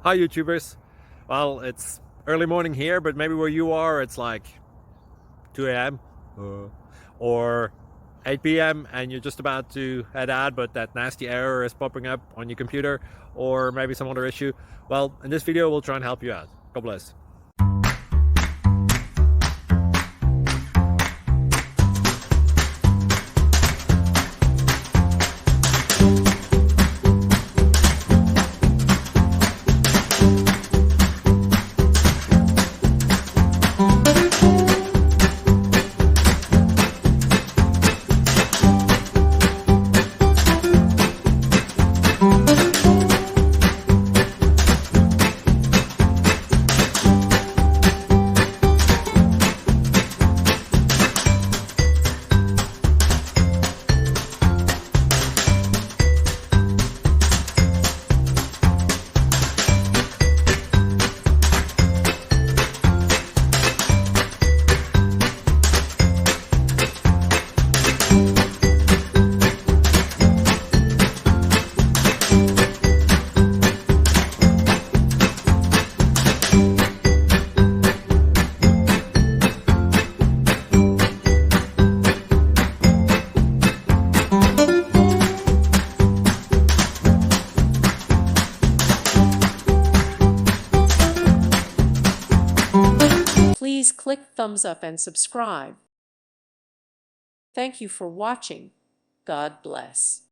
Hi YouTubers. Well, it's early morning here, but maybe where you are it's like 2 a.m. Or 8 p.m. and you're just about to head out, but that nasty error is popping up on your computer, or maybe some other issue. Well, in this video we'll try and help you out. God bless. Please click thumbs up and subscribe. Thank you for watching. God bless.